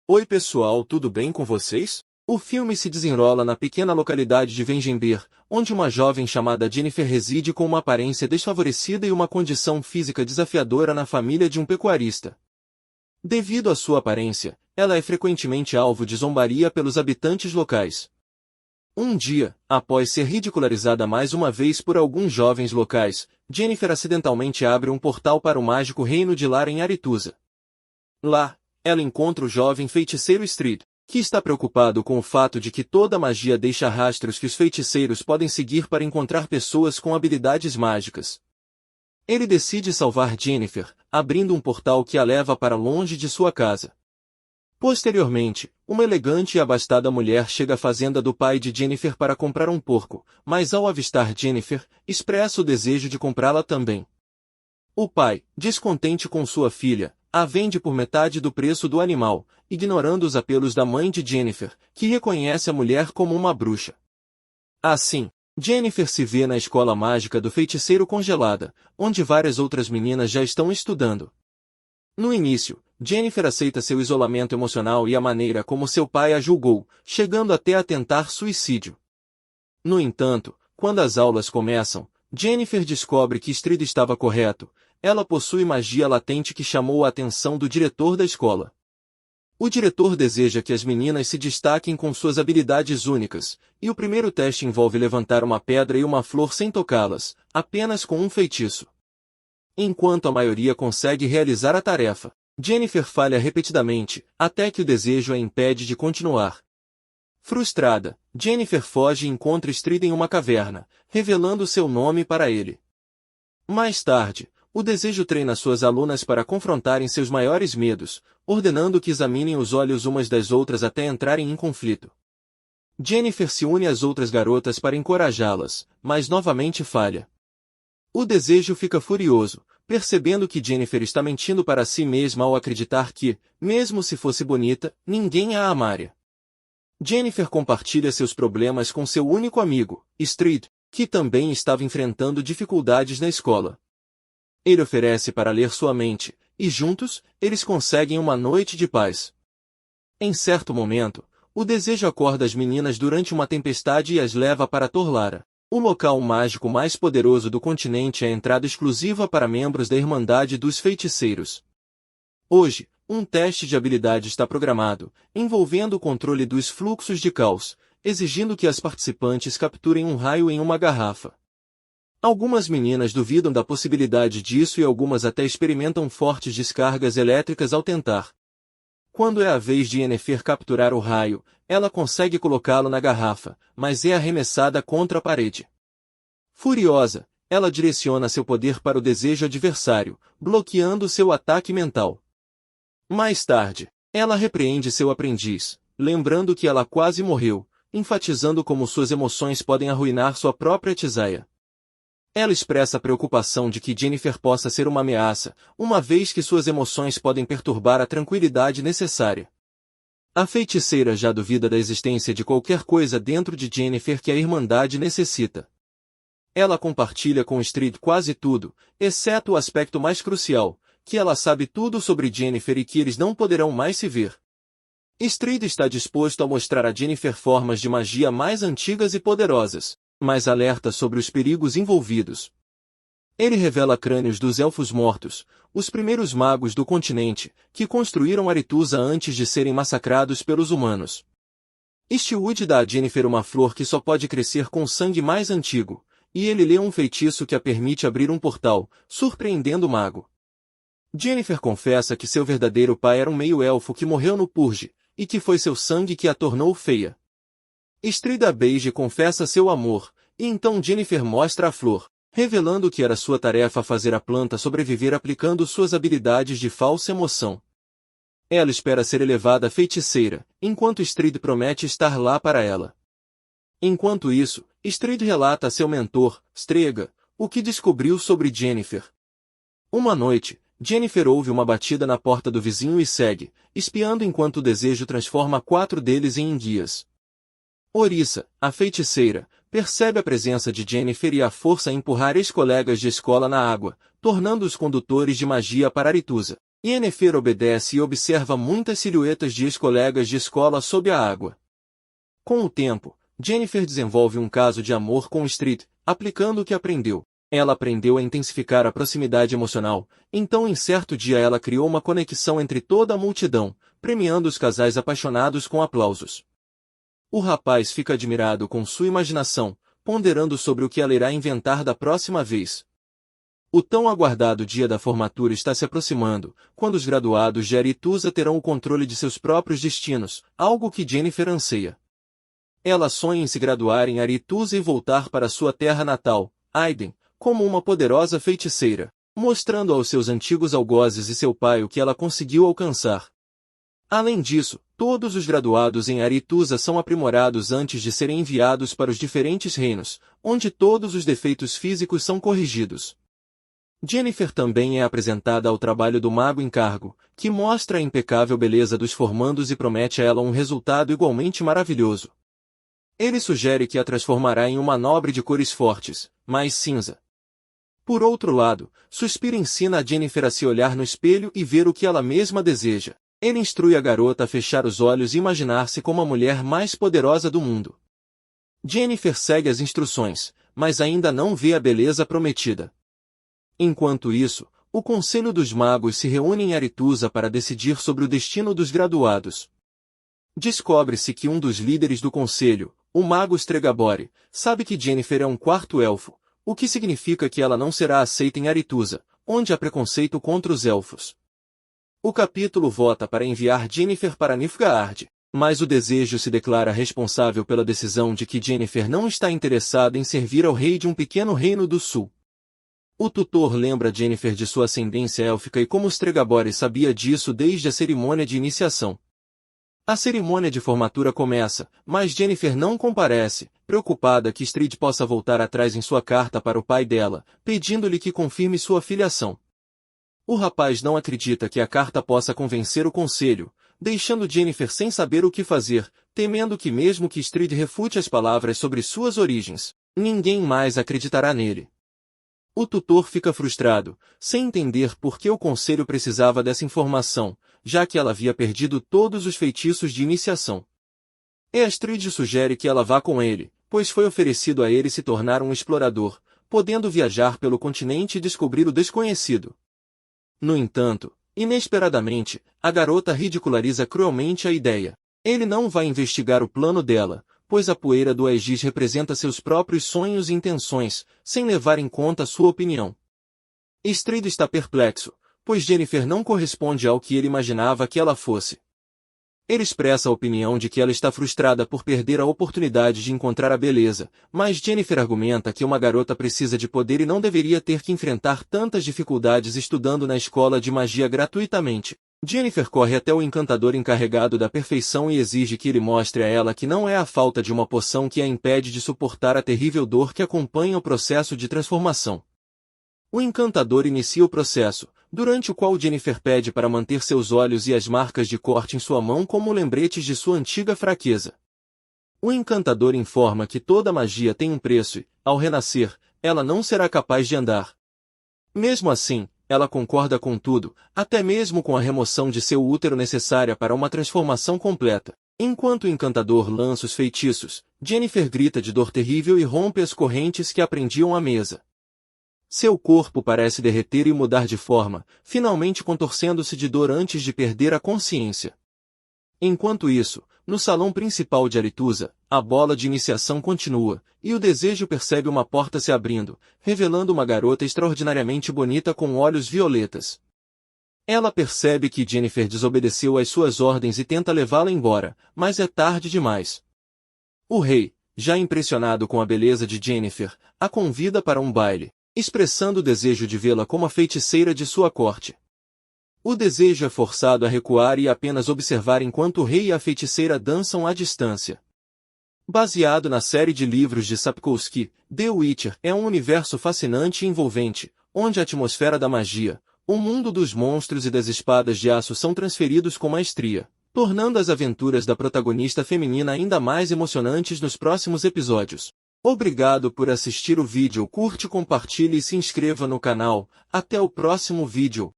Oi pessoal, tudo bem com vocês? O filme se desenrola na pequena localidade de Vengember, onde uma jovem chamada Jennifer reside com uma aparência desfavorecida e uma condição física desafiadora na família de um pecuarista. Devido à sua aparência, ela é frequentemente alvo de zombaria pelos habitantes locais. Um dia, após ser ridicularizada mais uma vez por alguns jovens locais, Jennifer acidentalmente abre um portal para o mágico reino de Lar em Aretusa. Lá, ela encontra o jovem feiticeiro Stride, que está preocupado com o fato de que toda magia deixa rastros que os feiticeiros podem seguir para encontrar pessoas com habilidades mágicas. Ele decide salvar Jennifer, abrindo um portal que a leva para longe de sua casa. Posteriormente, uma elegante e abastada mulher chega à fazenda do pai de Jennifer para comprar um porco, mas ao avistar Jennifer, expressa o desejo de comprá-la também. O pai, descontente com sua filha, a vende por metade do preço do animal, ignorando os apelos da mãe de Jennifer, que reconhece a mulher como uma bruxa. Assim, Jennifer se vê na escola mágica do feiticeiro congelada, onde várias outras meninas já estão estudando. No início, Jennifer aceita seu isolamento emocional e a maneira como seu pai a julgou, chegando até a tentar suicídio. No entanto, quando as aulas começam, Jennifer descobre que Stride estava correto. Ela possui magia latente que chamou a atenção do diretor da escola. O diretor deseja que as meninas se destaquem com suas habilidades únicas, e o primeiro teste envolve levantar uma pedra e uma flor sem tocá-las, apenas com um feitiço. Enquanto a maioria consegue realizar a tarefa, Jennifer falha repetidamente, até que o desejo a impede de continuar. Frustrada, Jennifer foge e encontra Stride em uma caverna, revelando seu nome para ele. Mais tarde, o desejo treina suas alunas para confrontarem seus maiores medos, ordenando que examinem os olhos umas das outras até entrarem em conflito. Jennifer se une às outras garotas para encorajá-las, mas novamente falha. O desejo fica furioso, percebendo que Jennifer está mentindo para si mesma ao acreditar que, mesmo se fosse bonita, ninguém a amaria. Jennifer compartilha seus problemas com seu único amigo, Stride, que também estava enfrentando dificuldades na escola. Ele oferece para ler sua mente, e juntos, eles conseguem uma noite de paz. Em certo momento, o desejo acorda as meninas durante uma tempestade e as leva para Torlara, o local mágico mais poderoso do continente e a entrada exclusiva para membros da Irmandade dos Feiticeiros. Hoje, um teste de habilidade está programado, envolvendo o controle dos fluxos de caos, exigindo que as participantes capturem um raio em uma garrafa. Algumas meninas duvidam da possibilidade disso e algumas até experimentam fortes descargas elétricas ao tentar. Quando é a vez de Yennefer capturar o raio, ela consegue colocá-lo na garrafa, mas é arremessada contra a parede. Furiosa, ela direciona seu poder para o desejo adversário, bloqueando seu ataque mental. Mais tarde, ela repreende seu aprendiz, lembrando que ela quase morreu, enfatizando como suas emoções podem arruinar sua própria Tissaia. Ela expressa a preocupação de que Jennifer possa ser uma ameaça, uma vez que suas emoções podem perturbar a tranquilidade necessária. A feiticeira já duvida da existência de qualquer coisa dentro de Jennifer que a Irmandade necessita. Ela compartilha com Stride quase tudo, exceto o aspecto mais crucial, que ela sabe tudo sobre Jennifer e que eles não poderão mais se ver. Stride está disposto a mostrar a Jennifer formas de magia mais antigas e poderosas, mas alerta sobre os perigos envolvidos. Ele revela crânios dos Elfos Mortos, os primeiros magos do continente, que construíram Aretusa antes de serem massacrados pelos humanos. Eastwood dá a Jennifer uma flor que só pode crescer com sangue mais antigo, e ele lê um feitiço que a permite abrir um portal, surpreendendo o mago. Jennifer confessa que seu verdadeiro pai era um meio-elfo que morreu no Purge, e que foi seu sangue que a tornou feia. Stride a beija e confessa seu amor, e então Jennifer mostra a flor, revelando que era sua tarefa fazer a planta sobreviver aplicando suas habilidades de falsa emoção. Ela espera ser elevada a feiticeira, enquanto Stride promete estar lá para ela. Enquanto isso, Stride relata a seu mentor, Strega, o que descobriu sobre Jennifer. Uma noite, Jennifer ouve uma batida na porta do vizinho e segue, espiando enquanto o desejo transforma 4 deles em enguias. Orissa, a feiticeira, percebe a presença de Jennifer e a força a empurrar ex-colegas de escola na água, tornando-os condutores de magia para Aretusa, Yennefer obedece e observa muitas silhuetas de ex-colegas de escola sob a água. Com o tempo, Yennefer desenvolve um caso de amor com Estrid, aplicando o que aprendeu. Ela aprendeu a intensificar a proximidade emocional, então em certo dia ela criou uma conexão entre toda a multidão, premiando os casais apaixonados com aplausos. O rapaz fica admirado com sua imaginação, ponderando sobre o que ela irá inventar da próxima vez. O tão aguardado dia da formatura está se aproximando, quando os graduados de Aretusa terão o controle de seus próprios destinos, algo que Yennefer anseia. Ela sonha em se graduar em Aretusa e voltar para sua terra natal, Aiden, como uma poderosa feiticeira, mostrando aos seus antigos algozes e seu pai o que ela conseguiu alcançar. Além disso, todos os graduados em Aretusa são aprimorados antes de serem enviados para os diferentes reinos, onde todos os defeitos físicos são corrigidos. Yennefer também é apresentada ao trabalho do mago em cargo, que mostra a impecável beleza dos formandos e promete a ela um resultado igualmente maravilhoso. Ele sugere que a transformará em uma nobre de cores fortes, mais cinza. Por outro lado, Suspiro ensina a Yennefer a se olhar no espelho e ver o que ela mesma deseja. Ele instrui a garota a fechar os olhos e imaginar-se como a mulher mais poderosa do mundo. Yennefer segue as instruções, mas ainda não vê a beleza prometida. Enquanto isso, o Conselho dos Magos se reúne em Aretusa para decidir sobre o destino dos graduados. Descobre-se que um dos líderes do conselho, o mago Stregobor, sabe que Yennefer é um quarto elfo, o que significa que ela não será aceita em Aretusa, onde há preconceito contra os elfos. O capítulo vota para enviar Yennefer para Nilfgaard, mas o desejo se declara responsável pela decisão de que Yennefer não está interessada em servir ao rei de um pequeno reino do sul. O tutor lembra Yennefer de sua ascendência élfica e como Stregobor sabia disso desde a cerimônia de iniciação. A cerimônia de formatura começa, mas Yennefer não comparece, preocupada que Estrid possa voltar atrás em sua carta para o pai dela, pedindo-lhe que confirme sua filiação. O rapaz não acredita que a carta possa convencer o conselho, deixando Yennefer sem saber o que fazer, temendo que mesmo que Estrid refute as palavras sobre suas origens, ninguém mais acreditará nele. O tutor fica frustrado, sem entender por que o conselho precisava dessa informação, já que ela havia perdido todos os feitiços de iniciação. Estrid sugere que ela vá com ele, pois foi oferecido a ele se tornar um explorador, podendo viajar pelo continente e descobrir o desconhecido. No entanto, inesperadamente, a garota ridiculariza cruelmente a ideia. Ele não vai investigar o plano dela, pois a poeira do Aegis representa seus próprios sonhos e intenções, sem levar em conta sua opinião. Estrid está perplexo, pois Yennefer não corresponde ao que ele imaginava que ela fosse. Ele expressa a opinião de que ela está frustrada por perder a oportunidade de encontrar a beleza, mas Yennefer argumenta que uma garota precisa de poder e não deveria ter que enfrentar tantas dificuldades estudando na escola de magia gratuitamente. Yennefer corre até o encantador encarregado da perfeição e exige que ele mostre a ela que não é a falta de uma poção que a impede de suportar a terrível dor que acompanha o processo de transformação. O encantador inicia o processo, durante o qual Yennefer pede para manter seus olhos e as marcas de corte em sua mão como lembretes de sua antiga fraqueza. O encantador informa que toda magia tem um preço e, ao renascer, ela não será capaz de andar. Mesmo assim, ela concorda com tudo, até mesmo com a remoção de seu útero necessária para uma transformação completa. Enquanto o encantador lança os feitiços, Yennefer grita de dor terrível e rompe as correntes que a prendiam à mesa. Seu corpo parece derreter e mudar de forma, finalmente contorcendo-se de dor antes de perder a consciência. Enquanto isso, no salão principal de Aretusa, a bola de iniciação continua, e o desejo percebe uma porta se abrindo, revelando uma garota extraordinariamente bonita com olhos violetas. Ela percebe que Yennefer desobedeceu às suas ordens e tenta levá-la embora, mas é tarde demais. O rei, já impressionado com a beleza de Yennefer, a convida para um baile, expressando o desejo de vê-la como a feiticeira de sua corte. O desejo é forçado a recuar e apenas observar enquanto o rei e a feiticeira dançam à distância. Baseado na série de livros de Sapkowski, The Witcher é um universo fascinante e envolvente, onde a atmosfera da magia, o mundo dos monstros e das espadas de aço são transferidos com maestria, tornando as aventuras da protagonista feminina ainda mais emocionantes nos próximos episódios. Obrigado por assistir o vídeo, curte, compartilhe e se inscreva no canal. Até o próximo vídeo.